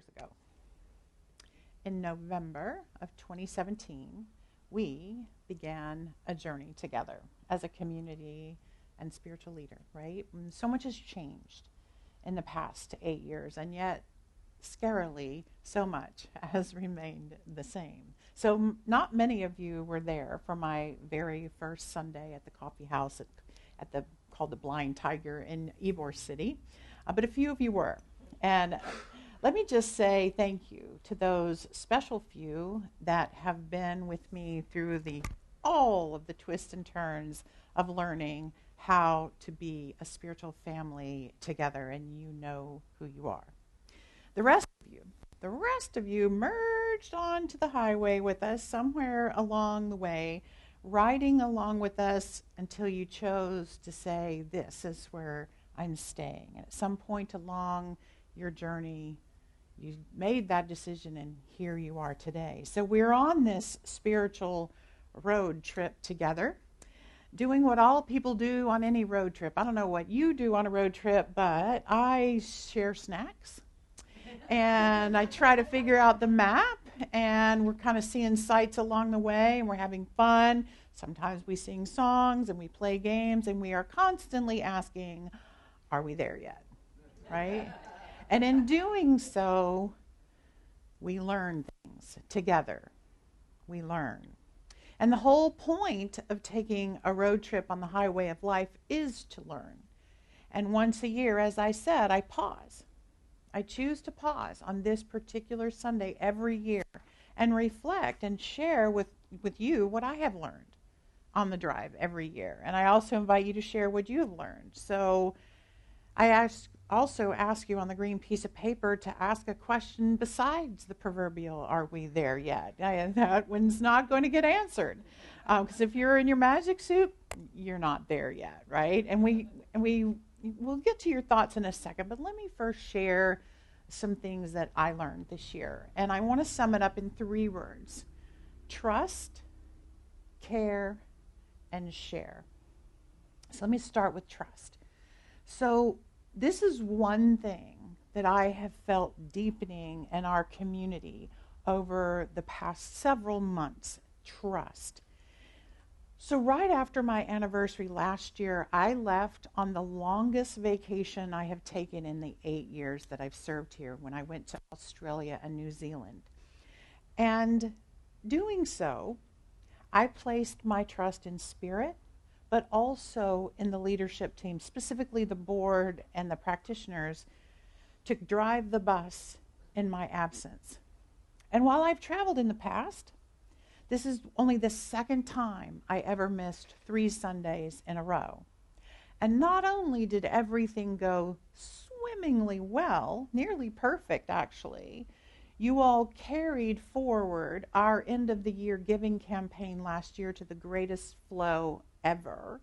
years ago. In November of 2017, we began a journey together as a community and spiritual leader, right? And so much has changed in the past 8 years, and yet, scarily, so much has remained the same. So not many of you were there for my very first Sunday at the coffee house at the called the Blind Tiger in Ybor City, but a few of you were. And let me just say thank you to those special few that have been with me through all of the twists and turns of learning how to be a spiritual family together, and you know who you are. The rest of you merged onto the highway with us somewhere along the way, riding along with us until you chose to say, this is where I'm staying. And at some point along your journey, you made that decision, and here you are today. So we're on this spiritual road trip together, doing what all people do on any road trip. I don't know what you do on a road trip, but I share snacks, and I try to figure out the map, and we're kind of seeing sights along the way, and we're having fun. Sometimes we sing songs, and we play games, and we are constantly asking, are we there yet? Right? And in doing so, we learn things together. We learn. And the whole point of taking a road trip on the highway of life is to learn. And once a year, as I said, I pause. I choose to pause on this particular Sunday every year and reflect and share with you what I have learned on the drive every year. And I also invite you to share what you have learned. So I also ask you on the green piece of paper to ask a question besides the proverbial, are we there yet? That one's not going to get answered. Because if you're in your magic suit, you're not there yet, right? And we'll get to your thoughts in a second, but let me first share some things that I learned this year. And I want to sum it up in 3 words: trust, care, and share. So let me start with trust. So this is one thing that I have felt deepening in our community over the past several months: trust. So right after my anniversary last year, I left on the longest vacation I have taken in the 8 years that I've served here, when I went to Australia and New Zealand. And doing so, I placed my trust in Spirit, but also in the leadership team, specifically the board and the practitioners, to drive the bus in my absence. And while I've traveled in the past, this is only the second time I ever missed 3 Sundays in a row. And not only did everything go swimmingly well, nearly perfect actually, you all carried forward our end of the year giving campaign last year to the greatest flow ever.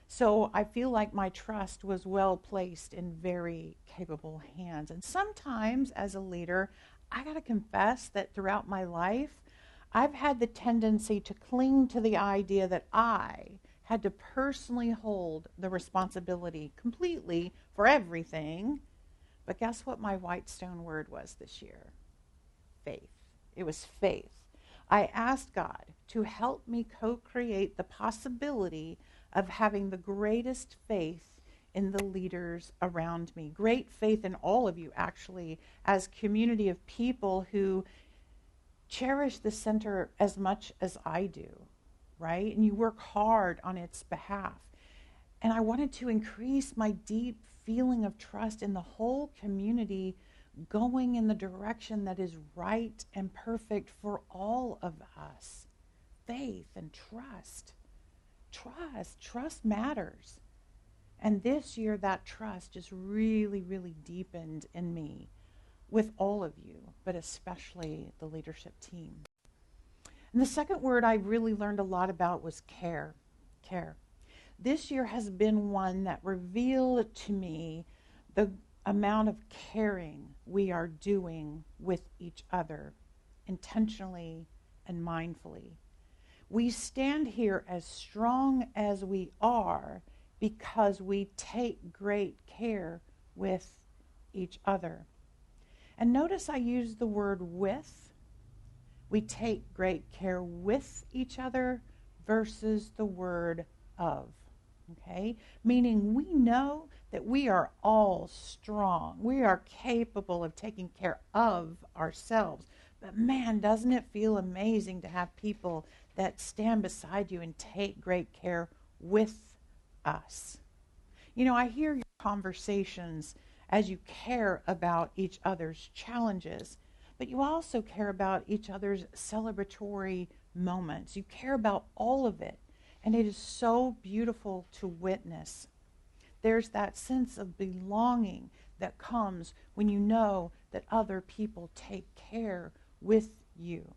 So I feel like my trust was well placed in very capable hands. And sometimes as a leader, I got to confess that throughout my life, I've had the tendency to cling to the idea that I had to personally hold the responsibility completely for everything. But guess what my Whitestone word was this year? Faith. It was faith. I asked God to help me co-create the possibility of having the greatest faith in the leaders around me. Great faith in all of you, actually, as community of people who cherish the center as much as I do, right? And you work hard on its behalf. And I wanted to increase my deep feeling of trust in the whole community, going in the direction that is right and perfect for all of us. Faith and trust. Trust matters. And this year, that trust just really, really deepened in me with all of you, but especially the leadership team. And the second word I really learned a lot about was care. Care. This year has been one that revealed to me the amount of caring we are doing with each other, intentionally and mindfully. We stand here as strong as we are because we take great care with each other. And notice I use the word with. We take great care with each other versus the word of. Okay? Meaning we know that we are all strong. We are capable of taking care of ourselves. But man, doesn't it feel amazing to have people that stand beside you and take great care with us? You know, I hear your conversations as you care about each other's challenges, but you also care about each other's celebratory moments. You care about all of it, and it is so beautiful to witness. There's that sense of belonging that comes when you know that other people take care with you.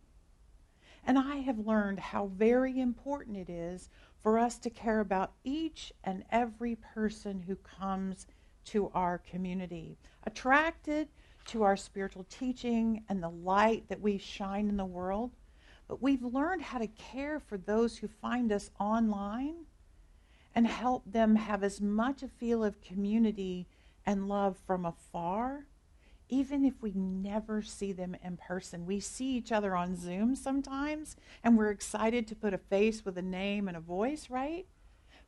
And I have learned how very important it is for us to care about each and every person who comes to our community, attracted to our spiritual teaching and the light that we shine in the world. But we've learned how to care for those who find us online and help them have as much a feel of community and love from afar, even if we never see them in person. We see each other on Zoom sometimes, and we're excited to put a face with a name and a voice, right?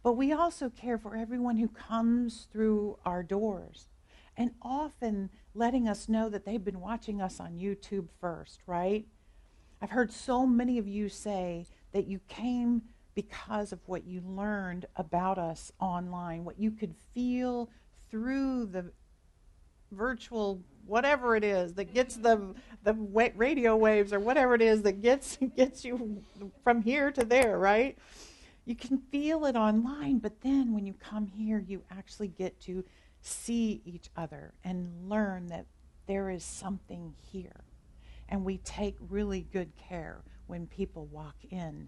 But we also care for everyone who comes through our doors, and often letting us know that they've been watching us on YouTube first, right? I've heard so many of you say that you came because of what you learned about us online, what you could feel through the virtual whatever it is that gets the radio waves or whatever it is that gets you from here to there, right? You can feel it online, but then when you come here, you actually get to see each other and learn that there is something here. And we take really good care when people walk in,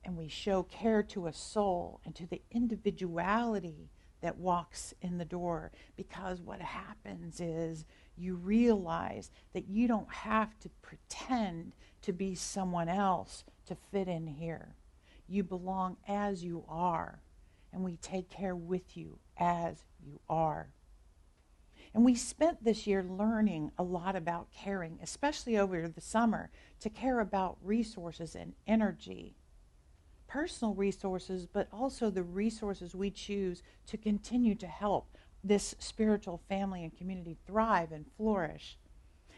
and we show care to a soul and to the individuality that walks in the door, because what happens is you realize that you don't have to pretend to be someone else to fit in here. You belong as you are, and we take care with you as you are. And we spent this year learning a lot about caring, especially over the summer, to care about resources and energy. Personal resources, but also the resources we choose to continue to help this spiritual family and community thrive and flourish.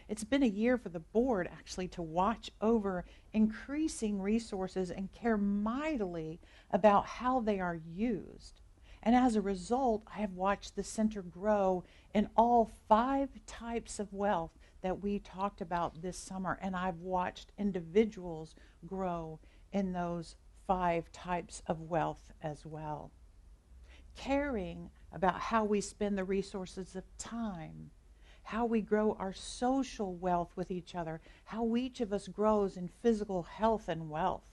It's been a year for the board actually to watch over increasing resources and care mightily about how they are used. And as a result, I have watched the center grow in all 5 types of wealth that we talked about this summer. And I've watched individuals grow in those 5 types of wealth as well. Caring about how we spend the resources of time, how we grow our social wealth with each other, how each of us grows in physical health and wealth,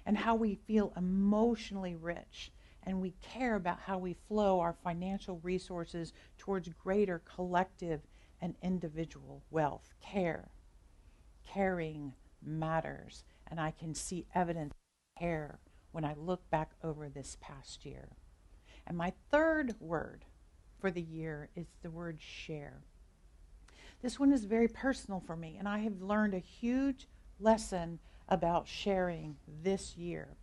and how we feel emotionally rich. And we care about how we flow our financial resources towards greater collective and individual wealth. Caring matters, and I can see evidence of care when I look back over this past year. And my third word for the year is the word share. This one is very personal for me, and I have learned a huge lesson about sharing this year.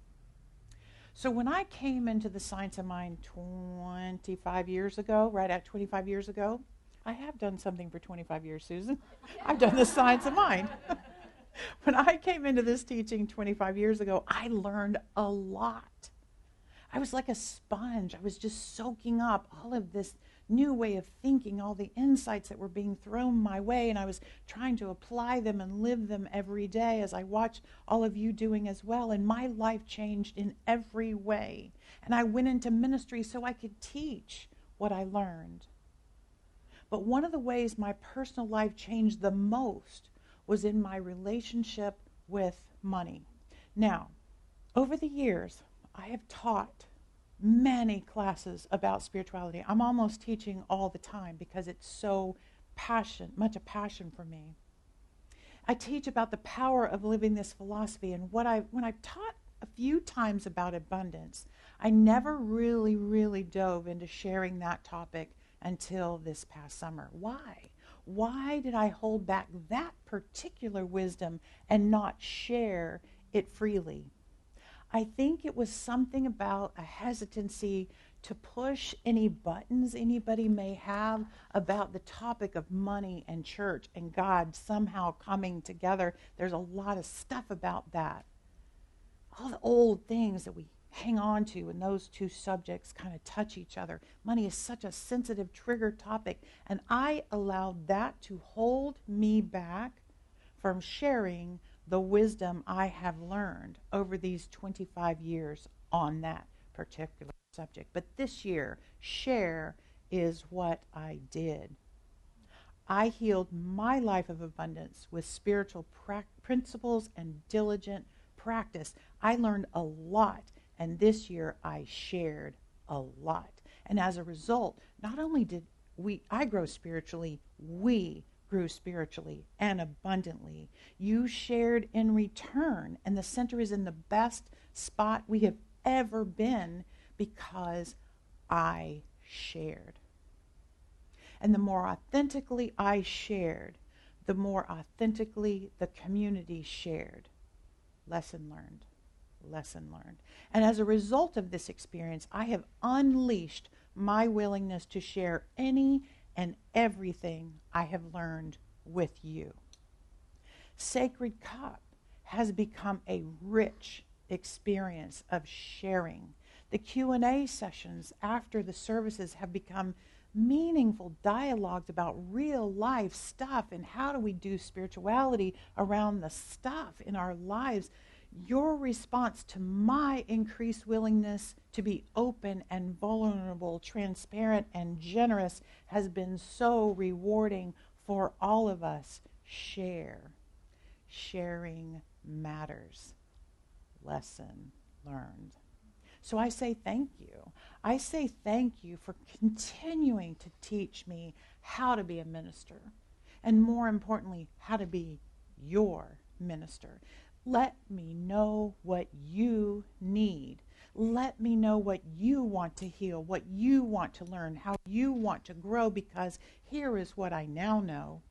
So when I came into the Science of Mind 25 years ago, right at 25 years ago, I have done something for 25 years, Susan. I've done the Science of Mind. When I came into this teaching 25 years ago, I learned a lot. I was like a sponge. I was just soaking up all of this new way of thinking, all the insights that were being thrown my way, and I was trying to apply them and live them every day, as I watched all of you doing as well. And my life changed in every way. And I went into ministry so I could teach what I learned. But one of the ways my personal life changed the most was in my relationship with money. Now, over the years, I have taught many classes about spirituality. I'm almost teaching all the time because it's so much a passion for me. I teach about the power of living this philosophy, and when I've taught a few times about abundance, I never really dove into sharing that topic until this past summer. Why? Why did I hold back that particular wisdom and not share it freely? I think it was something about a hesitancy to push any buttons anybody may have about the topic of money and church and God somehow coming together. There's a lot of stuff about that. All the old things that we hang on to, and those two subjects kind of touch each other. Money is such a sensitive trigger topic, and I allowed that to hold me back from sharing the wisdom I have learned over these 25 years on that particular subject. But this year, share is what I did. I healed my life of abundance with spiritual principles and diligent practice. I learned a lot, and this year I shared a lot. And as a result, not only did I grow spiritually, we grew spiritually and abundantly. You shared in return, and the center is in the best spot we have ever been because I shared. And the more authentically I shared, the more authentically the community shared. Lesson learned. Lesson learned. And as a result of this experience, I have unleashed my willingness to share any and everything I have learned with you. Sacred Cup has become a rich experience of sharing. The Q&A sessions after the services have become meaningful dialogues about real life stuff and how do we do spirituality around the stuff in our lives. Your response to my increased willingness to be open and vulnerable, transparent and generous has been so rewarding for all of us. Share. Sharing matters. Lesson learned. So I say thank you. I say thank you for continuing to teach me how to be a minister, and more importantly, how to be your minister. Let me know what you need. Let me know what you want to heal, what you want to learn, how you want to grow, because here is what I now know,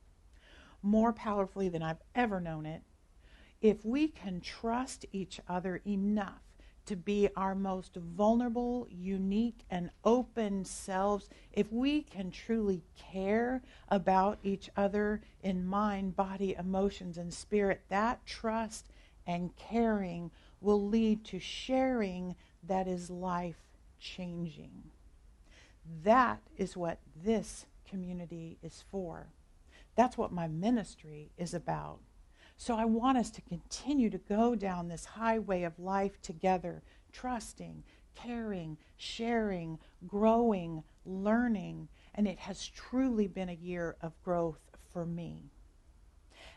more powerfully than I've ever known it. If we can trust each other enough to be our most vulnerable, unique, and open selves, if we can truly care about each other in mind, body, emotions, and spirit, that trust and caring will lead to sharing that is life-changing. That is what this community is for. That's what my ministry is about. So I want us to continue to go down this highway of life together, trusting, caring, sharing, growing, learning, and it has truly been a year of growth for me.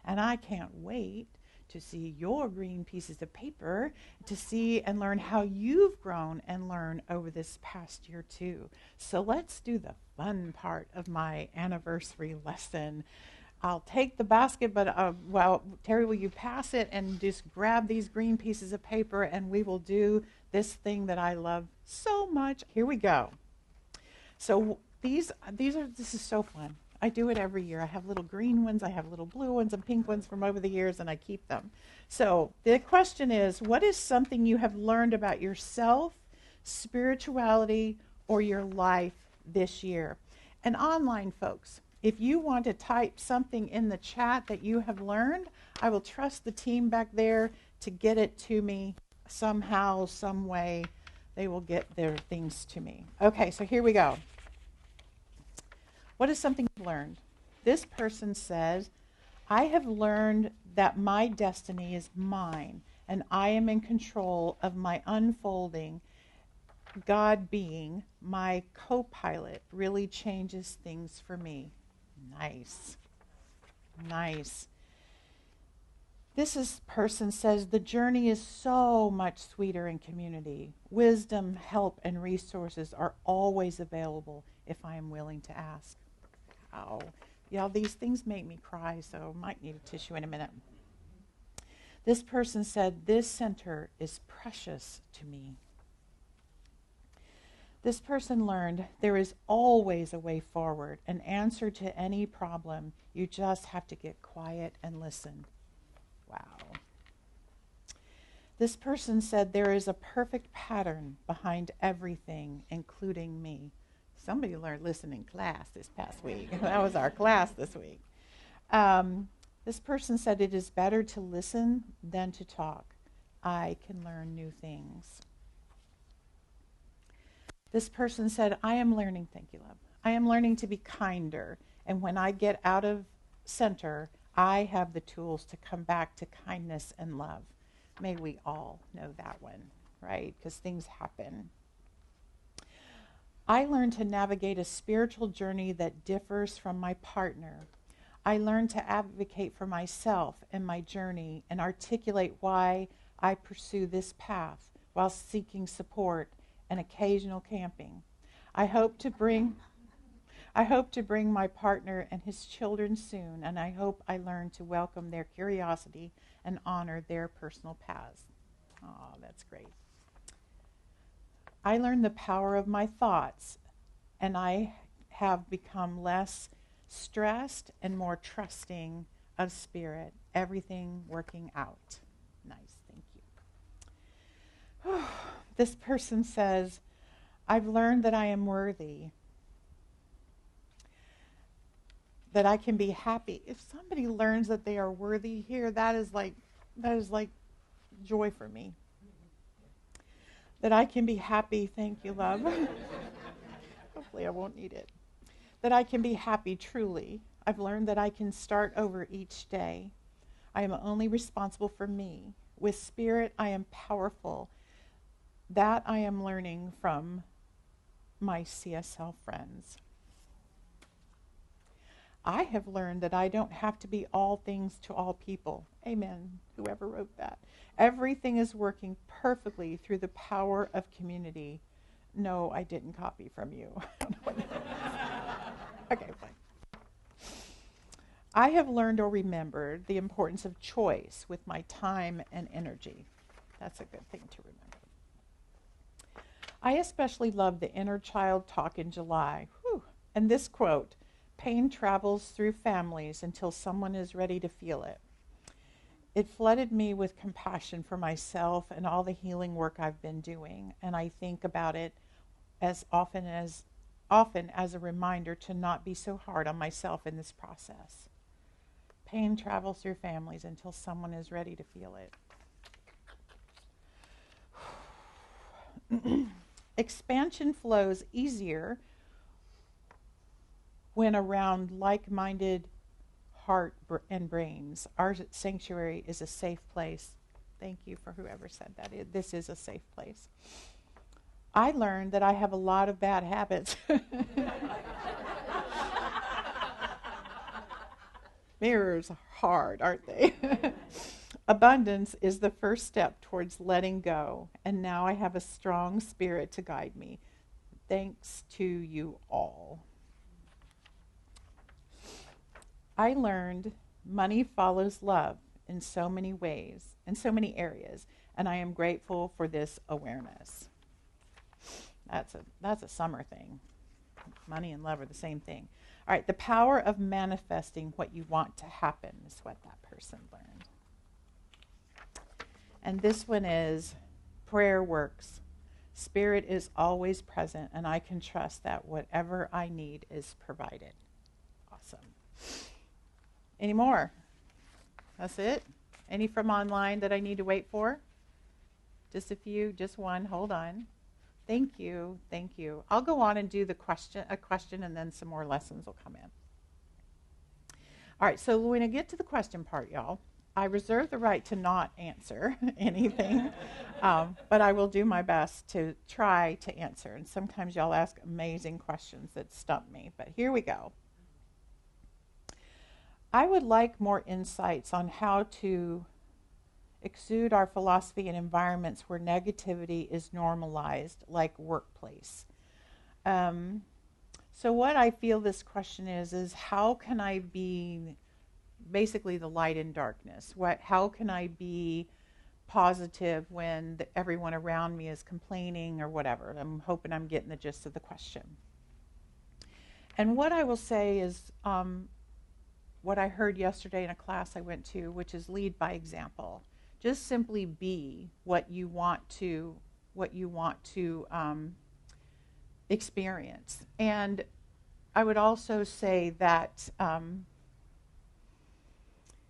And I can't wait to see your green pieces of paper, to see and learn how you've grown and learned over this past year too. So let's do the fun part of my anniversary lesson. I'll take the basket, but Terry, will you pass it and just grab these green pieces of paper, and we will do this thing that I love so much. Here we go. So this is so fun. I do it every year. I have little green ones, I have little blue ones and pink ones from over the years, and I keep them. So the question is, what is something you have learned about yourself, spirituality, or your life this year? And online folks, if you want to type something in the chat that you have learned, I will trust the team back there to get it to me somehow, some way. They will get their things to me. Okay, so here we go. What is something you've learned? This person says, I have learned that my destiny is mine, and I am in control of my unfolding. God being my co-pilot really changes things for me. Nice. Nice. This person says, the journey is so much sweeter in community. Wisdom, help, and resources are always available if I am willing to ask. Wow. Yeah, these things make me cry, so I might need a tissue in a minute. This person said, this center is precious to me. This person learned there is always a way forward, an answer to any problem, You just have to get quiet and listen. Wow. This person said, there is a perfect pattern behind everything, including me. Somebody learned listening class this past week. That was our class this week. This person said, it is better to listen than to talk. I can learn new things. This person said, I am learning, thank you, love. I am learning to be kinder. And when I get out of center, I have the tools to come back to kindness and love. May we all know that one, right? Because things happen. I learned to navigate a spiritual journey that differs from my partner. I learned to advocate for myself and my journey and articulate why I pursue this path while seeking support and occasional camping. I hope to bring my partner and his children soon, and I hope I learn to welcome their curiosity and honor their personal paths. Oh, that's great. I learned the power of my thoughts, and I have become less stressed and more trusting of spirit. Everything working out. Nice, thank you. This person says, I've learned that I am worthy, that I can be happy. If somebody learns that they are worthy here, that is like joy for me. That I can be happy, thank you, love. Hopefully I won't need it. That I can be happy truly. I've learned that I can start over each day. I am only responsible for me. With spirit, I am powerful. That I am learning from my CSL friends. I have learned that I don't have to be all things to all people. Amen. Whoever wrote that. Everything is working perfectly through the power of community. No, I didn't copy from you. Okay, fine. I have learned or remembered the importance of choice with my time and energy. That's a good thing to remember. I especially love the inner child talk in July. Whew. And this quote, pain travels through families until someone is ready to feel it. It flooded me with compassion for myself and all the healing work I've been doing, and I think about it as often as a reminder to not be so hard on myself in this process. Pain travels through families until someone is ready to feel it. Expansion flows easier when around like-minded heart and brains. Our sanctuary is a safe place. Thank you for whoever said that. This is a safe place. I learned that I have a lot of bad habits. Mirrors are hard, aren't they? Abundance is the first step towards letting go, and now I have a strong spirit to guide me. Thanks to you all. I learned money follows love in so many ways, in so many areas, and I am grateful for this awareness. That's a summer thing. Money and love are the same thing. All right, the power of manifesting what you want to happen is what that person learned. And this one is prayer works. Spirit is always present, and I can trust that whatever I need is provided. Awesome. Any more? That's it? Any from online that I need to wait for? Just a few, just one. Hold on. Thank you. Thank you. I'll go on and do a question, and then some more lessons will come in. All right, so when I get to the question part, y'all, I reserve the right to not answer anything, but I will do my best to try to answer. And sometimes y'all ask amazing questions that stump me, but here we go. I would like more insights on how to exude our philosophy in environments where negativity is normalized, like workplace. So what I feel this question is how can I be basically the light in darkness? How can I be positive when everyone around me is complaining or whatever? I'm hoping I'm getting the gist of the question. And what I will say is what I heard yesterday in a class I went to, which is lead by example. Just simply be what you want to experience. And I would also say that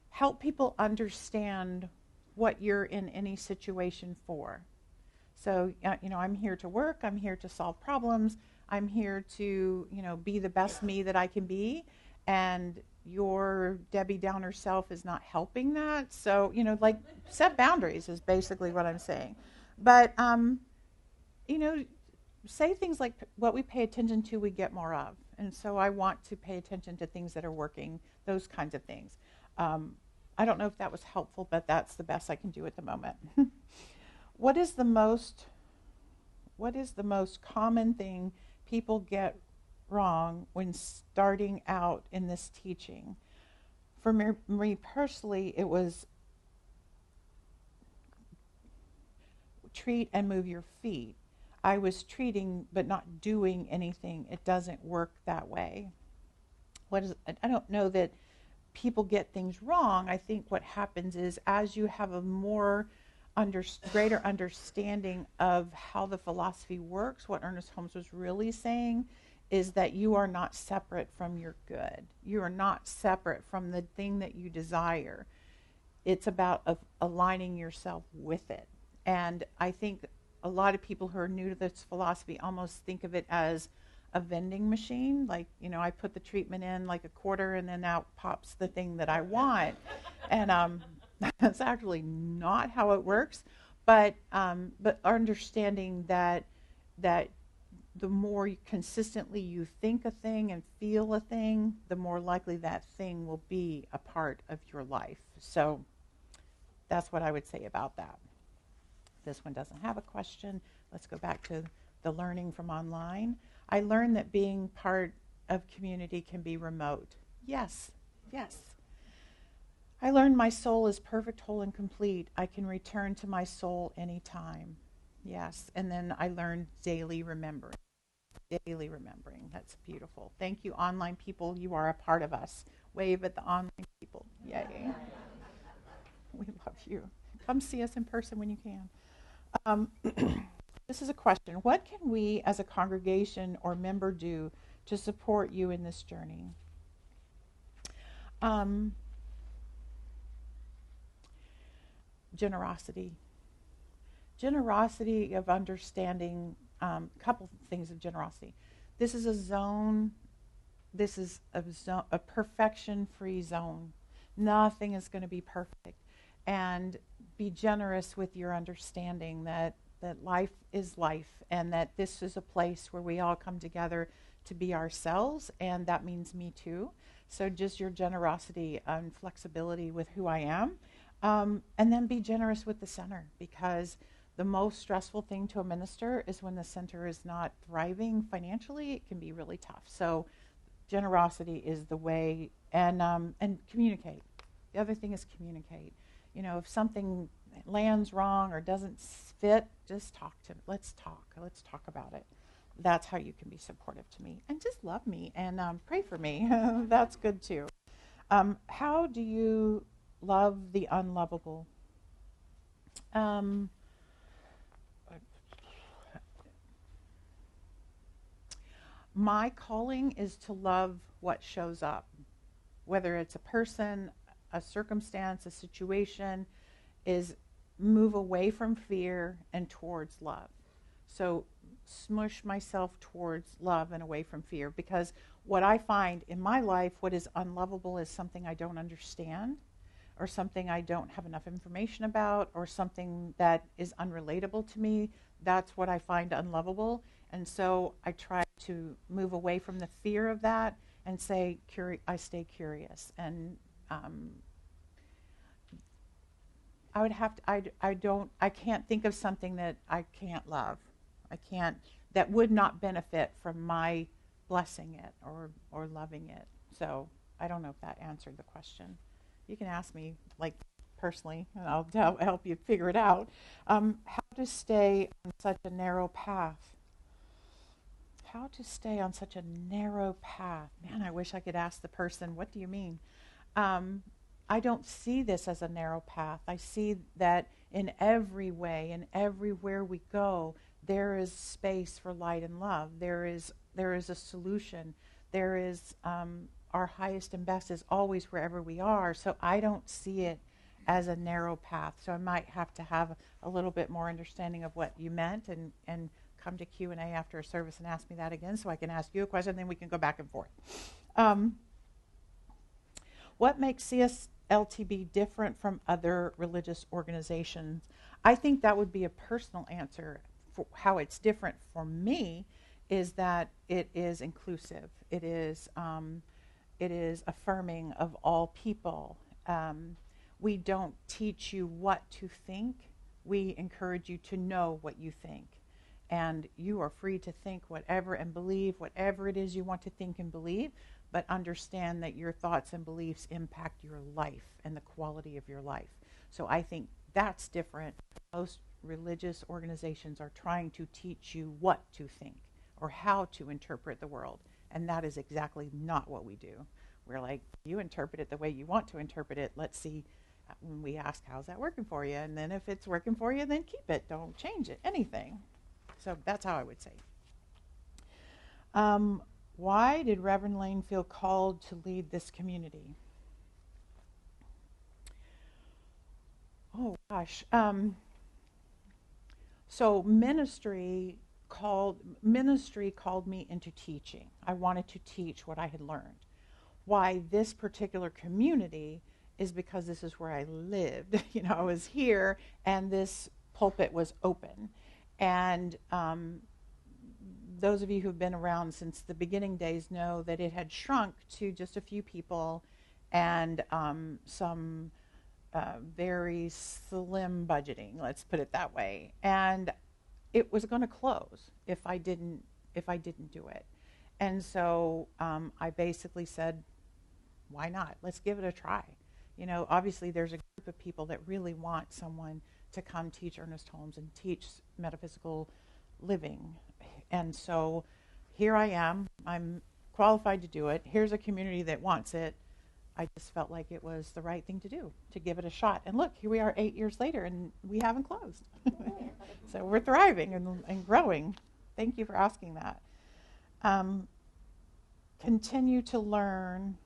help people understand what you're in any situation for. So, I'm here to work. I'm here to solve problems. I'm here to, be the best me that I can be. And your Debbie Downer self is not helping that. So, set boundaries is basically what I'm saying. But, say things like, what we pay attention to, we get more of. And so I want to pay attention to things that are working, those kinds of things. I don't know if that was helpful, but that's the best I can do at the moment. What is the most common thing people get wrong when starting out in this teaching? For me personally, it was treat and move your feet. I was treating but not doing anything. It doesn't work that way. I don't know that people get things wrong. I think what happens is, as you have a greater understanding of how the philosophy works, what Ernest Holmes was really saying is that you are not separate from your good. You are not separate from the thing that you desire. It's about aligning yourself with it. And I think a lot of people who are new to this philosophy almost think of it as a vending machine. Like, I put the treatment in like a quarter and then out pops the thing that I want. And that's actually not how it works. But understanding that the more consistently you think a thing and feel a thing, the more likely that thing will be a part of your life. So that's what I would say about that. This one doesn't have a question. Let's go back to the learning from online. I learned that being part of community can be remote. Yes. I learned my soul is perfect, whole, and complete. I can return to my soul anytime. Yes. And then I learned daily remembering. Daily remembering. That's beautiful. Thank you, online people. You are a part of us. Wave at the online people. Yay. We love you. Come see us in person when you can. This is a question. What can we as a congregation or member do to support you in this journey? Generosity. Generosity of understanding, a couple things of generosity. This is a zone, a perfection-free zone. Nothing is going to be perfect. And be generous with your understanding that life is life, and that this is a place where we all come together to be ourselves, and that means me too. So just your generosity and flexibility with who I am. And then be generous with the center, because the most stressful thing to a minister is when the center is not thriving financially. It can be really tough. So generosity is the way, and communicate. The other thing is communicate. If something lands wrong or doesn't fit, just let's talk about it. That's how you can be supportive to me, and just love me and pray for me. That's good too. How do you love the unlovable? My calling is to love what shows up, whether it's a person, a circumstance, a situation, is move away from fear and towards love. So smush myself towards love and away from fear, because what I find in my life, what is unlovable is something I don't understand, or something I don't have enough information about, or something that is unrelatable to me. That's what I find unlovable. And so I try to move away from the fear of that and say, I stay curious. And I can't think of something that I can't love. That would not benefit from my blessing it or loving it. So I don't know if that answered the question. You can ask me, like, personally, and I'll help you figure it out. How to stay on such a narrow path. How to stay on such a narrow path. Man, I wish I could ask the person, what do you mean? I don't see this as a narrow path. I see that in every way and everywhere we go, there is space for light and love. There is a solution. There is our highest and best is always wherever we are. So I don't see it as a narrow path. So I might have to have a little bit more understanding of what you meant and come to Q&A after a service and ask me that again so I can ask you a question, then we can go back and forth. What makes CSLTB different from other religious organizations? I think that would be a personal answer. For how it's different for me is that it is inclusive. It is affirming of all people. We don't teach you what to think. We encourage you to know what you think. And you are free to think whatever and believe whatever it is you want to think and believe, but understand that your thoughts and beliefs impact your life and the quality of your life. So I think that's different. Most religious organizations are trying to teach you what to think or how to interpret the world. And that is exactly not what we do. We're like, you interpret it the way you want to interpret it. Let's see. When we ask, how's that working for you? And then if it's working for you, then keep it. Don't change it, anything. So that's how I would say. Why did Reverend Laine feel called to lead this community? Oh, gosh. So ministry called me into teaching. I wanted to teach what I had learned. Why this particular community is because this is where I lived. I was here and this pulpit was open. And those of you who've been around since the beginning days know that it had shrunk to just a few people and some very slim budgeting, let's put it that way. And it was going to close if I didn't do it. And so I basically said, why not? Let's give it a try. Obviously there's a group of people that really want someone to come teach Ernest Holmes and teach metaphysical living. And so here I am. I'm qualified to do it. Here's a community that wants it. I just felt like it was the right thing to do, to give it a shot. And look, here we are 8 years later, and we haven't closed. So we're thriving and growing. Thank you for asking that. Continue to learn.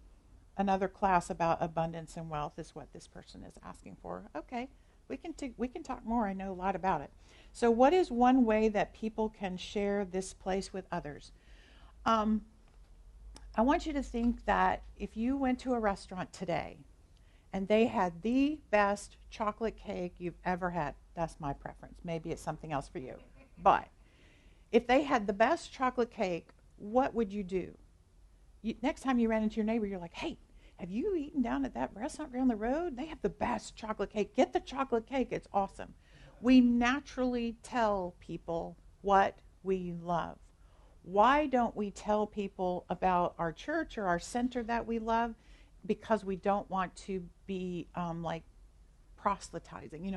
Another class about abundance and wealth is what this person is asking for. Okay, we can talk more. I know a lot about it. So what is one way that people can share this place with others? I want you to think that if you went to a restaurant today and they had the best chocolate cake you've ever had, that's my preference. Maybe it's something else for you. But if they had the best chocolate cake, what would you do? Next time you ran into your neighbor, you're like, hey, have you eaten down at that restaurant down the road? They have the best chocolate cake. Get the chocolate cake. It's awesome. We naturally tell people what we love. Why don't we tell people about our church or our center that we love? Because we don't want to be like proselytizing,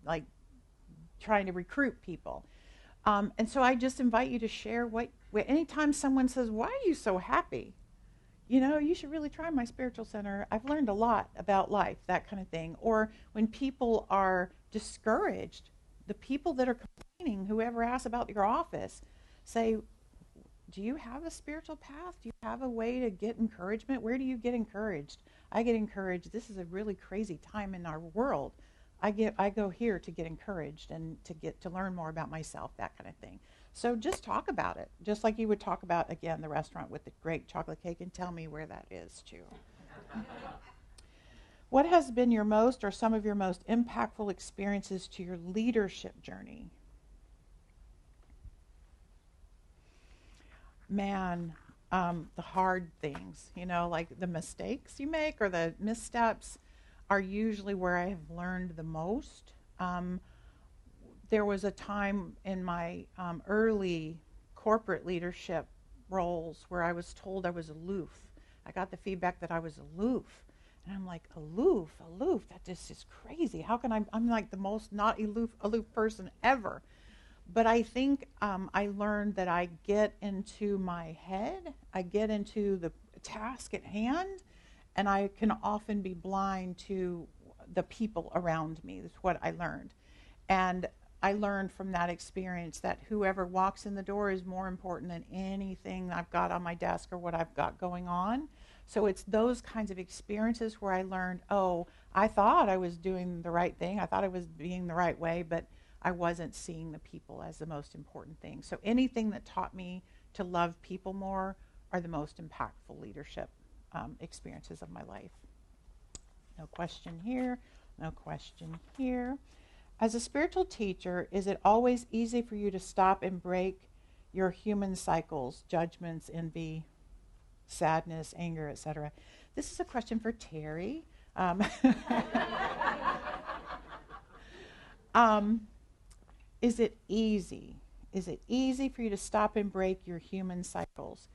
like trying to recruit people. And so I just invite you to share anytime someone says, why are you so happy? You should really try my spiritual center. I've learned a lot about life, that kind of thing. Or when people are discouraged, the people that are complaining, whoever asks about your office, say, do you have a spiritual path? Do you have a way to get encouragement? Where do you get encouraged? I get encouraged. This is a really crazy time in our world. I go here to get encouraged and to learn more about myself, that kind of thing. So just talk about it, just like you would talk about, again, the restaurant with the great chocolate cake, and tell me where that is, too. What has been your most or some of your most impactful experiences to your leadership journey? Man, the hard things, like the mistakes you make or the missteps are usually where I have learned the most. There was a time in my early corporate leadership roles where I was told I was aloof. I got the feedback that I was aloof. And I'm like, aloof, that just is crazy. How can I'm like the most not aloof person ever. But I think I learned that I get into my head, I get into the task at hand, and I can often be blind to the people around me. That's what I learned. And I learned from that experience that whoever walks in the door is more important than anything I've got on my desk or what I've got going on. So it's those kinds of experiences where I learned, oh, I thought I was doing the right thing. I thought I was being the right way, but I wasn't seeing the people as the most important thing. So anything that taught me to love people more are the most impactful leadership experiences of my life. No question here. No question here. As a spiritual teacher, is it always easy for you to stop and break your human cycles, judgments, envy, sadness, anger, etc.? This is a question for Terry. Is it easy? Is it easy for you to stop and break your human cycles?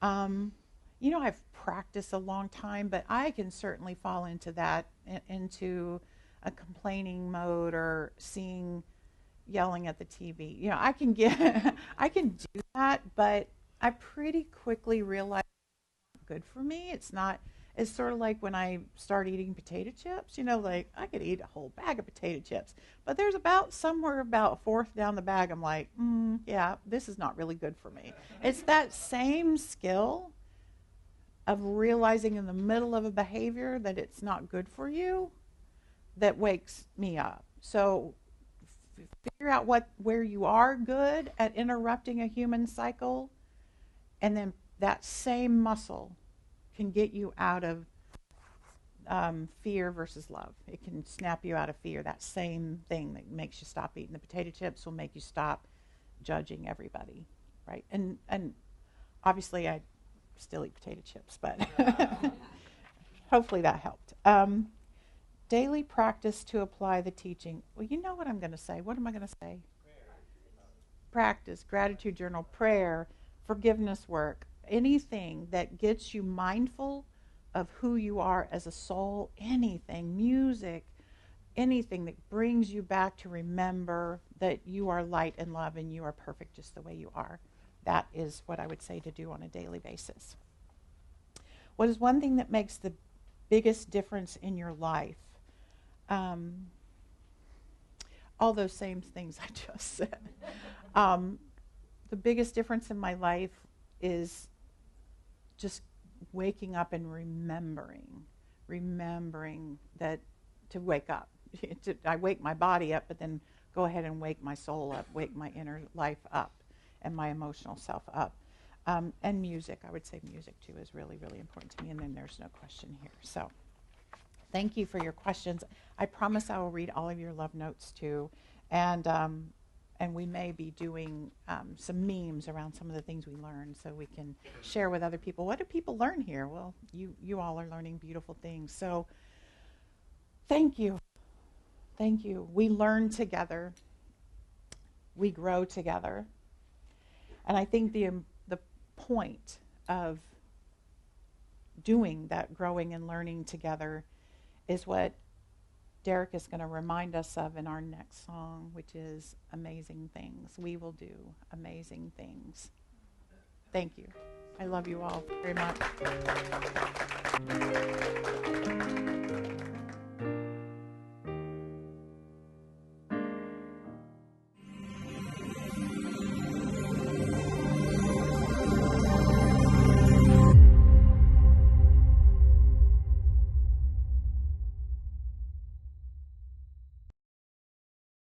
I've practiced a long time, but I can certainly fall into that, into a complaining mode or yelling at the TV. I can I can do that, but I pretty quickly realize it's not good for me. It's sort of like when I start eating potato chips, like I could eat a whole bag of potato chips, but there's somewhere about a fourth down the bag, I'm like, yeah, this is not really good for me. It's that same skill of realizing in the middle of a behavior that it's not good for you that wakes me up. So figure out where you are good at interrupting a human cycle, and then that same muscle can get you out of fear versus love. It can snap you out of fear. That same thing that makes you stop eating the potato chips will make you stop judging everybody, right? And obviously I still eat potato chips, but hopefully that helped. Daily practice to apply the teaching. Well, you know what I'm going to say. What am I going to say? Practice, gratitude journal, prayer, forgiveness work, anything that gets you mindful of who you are as a soul, anything, music, anything that brings you back to remember that you are light and love and you are perfect just the way you are. That is what I would say to do on a daily basis. What is one thing that makes the biggest difference in your life? All those same things I just said. The biggest difference in my life is just waking up and remembering that to wake up. I wake my body up, but then go ahead and wake my soul up, wake my inner life up, and my emotional self up. And music, I would say music too is really, really important to me, and then there's no question here. So thank you for your questions. I promise I will read all of your love notes too, and we may be doing some memes around some of the things we learned so we can share with other people. What do people learn here? Well, you all are learning beautiful things. So thank you. Thank you. We learn together. We grow together. And I think the point of doing that growing and learning together is what Derek is going to remind us of in our next song, which is amazing things. We will do amazing things. Thank you. I love you all very much.